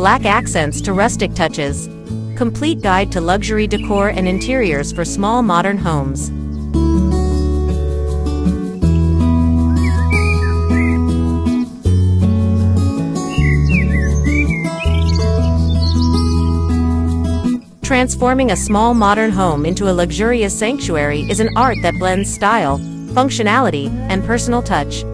black accents to rustic touches. Complete guide to luxury decor and interiors for small modern homes. Transforming a small modern home into a luxurious sanctuary is an art that blends style, functionality, and personal touch.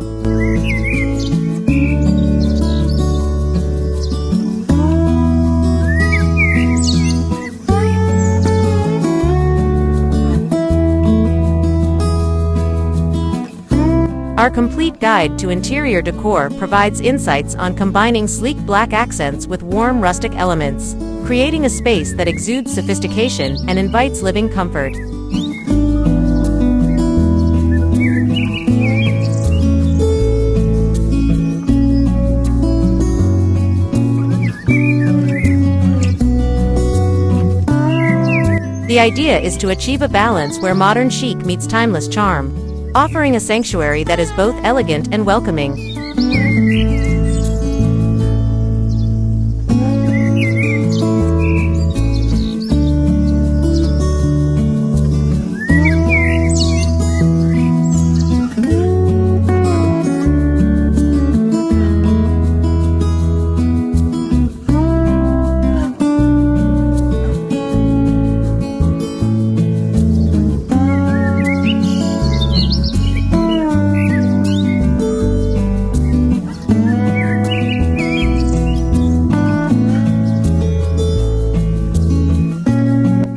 Our complete guide to interior decor provides insights on combining sleek black accents with warm rustic elements, creating a space that exudes sophistication and invites living comfort. The idea is to achieve a balance where modern chic meets timeless charm, offering a sanctuary that is both elegant and welcoming.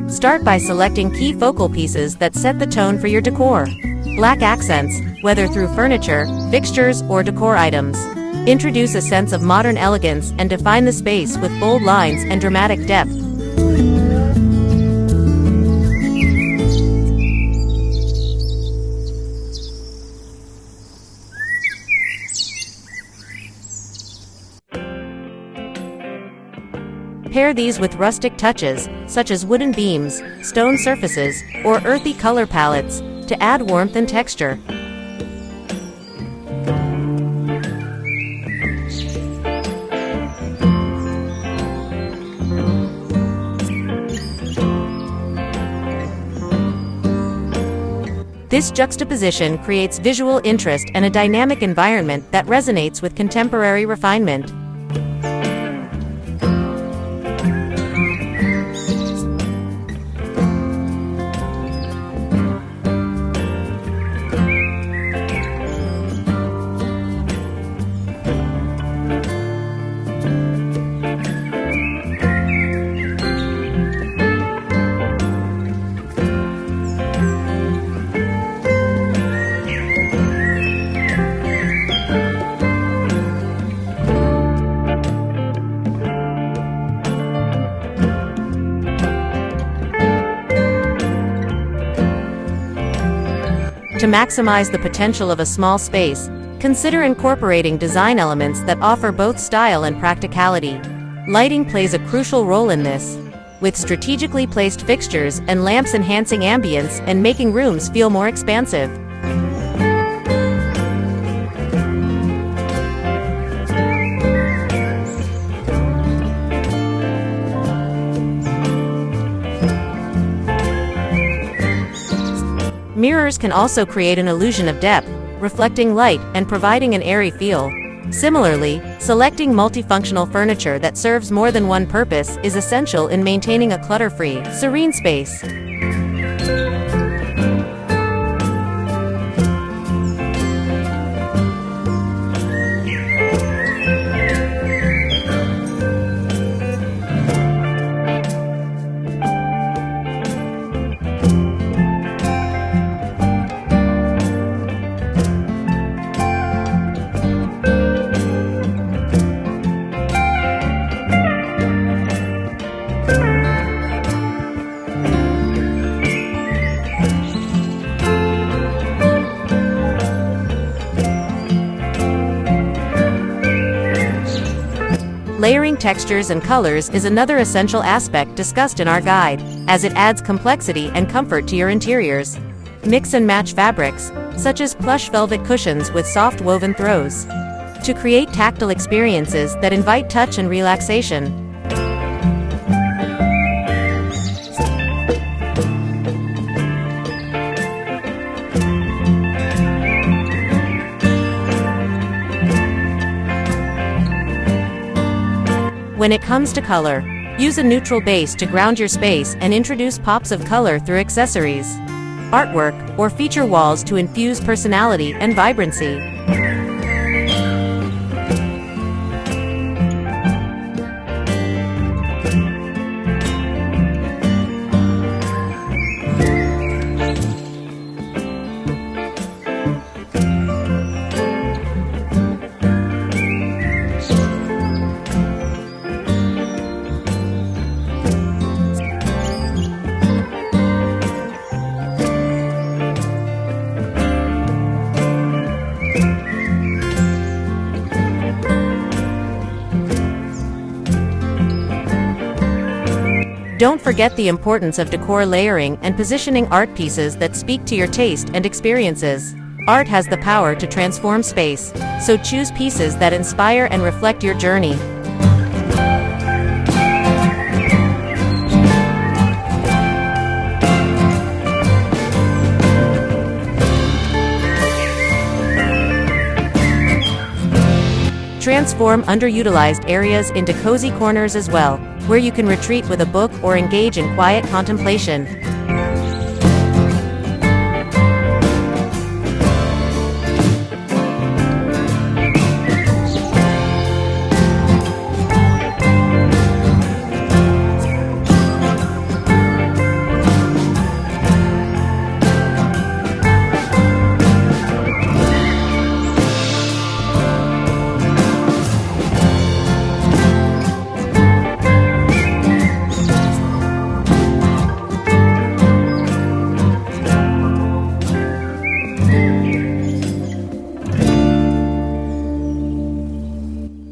Start by selecting key focal pieces that set the tone for your decor. Black accents, whether through furniture, fixtures, or decor items, introduce a sense of modern elegance and define the space with bold lines and dramatic depth. Pair these with rustic touches, such as wooden beams, stone surfaces, or earthy color palettes, to add warmth and texture. This juxtaposition creates visual interest and a dynamic environment that resonates with contemporary refinement. To maximize the potential of a small space, consider incorporating design elements that offer both style and practicality. Lighting plays a crucial role in this, with strategically placed fixtures and lamps enhancing ambience and making rooms feel more expansive. Mirrors can also create an illusion of depth, reflecting light and providing an airy feel. Similarly, selecting multifunctional furniture that serves more than one purpose is essential in maintaining a clutter-free, serene space. Layering textures and colors is another essential aspect discussed in our guide, as it adds complexity and comfort to your interiors. Mix and match fabrics, such as plush velvet cushions with soft woven throws, to create tactile experiences that invite touch and relaxation. When it comes to color, use a neutral base to ground your space and introduce pops of color through accessories, artwork, or feature walls to infuse personality and vibrancy. Don't forget the importance of decor layering and positioning art pieces that speak to your taste and experiences. Art has the power to transform space, so choose pieces that inspire and reflect your journey. Transform underutilized areas into cozy corners as well, where you can retreat with a book or engage in quiet contemplation.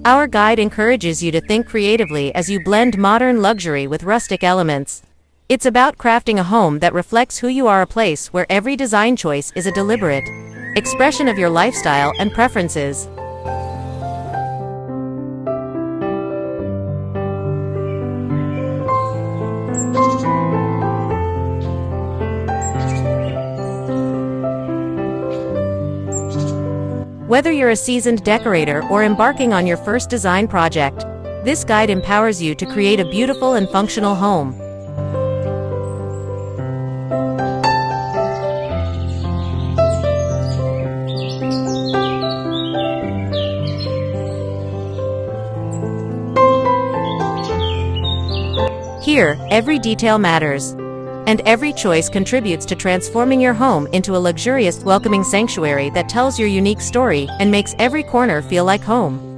Our guide encourages you to think creatively as you blend modern luxury with rustic elements. It's about crafting a home that reflects who you are, a place where every design choice is a deliberate expression of your lifestyle and preferences. Whether you're a seasoned decorator or embarking on your first design project, this guide empowers you to create a beautiful and functional home. Here, every detail matters, and every choice contributes to transforming your home into a luxurious, welcoming sanctuary that tells your unique story and makes every corner feel like home.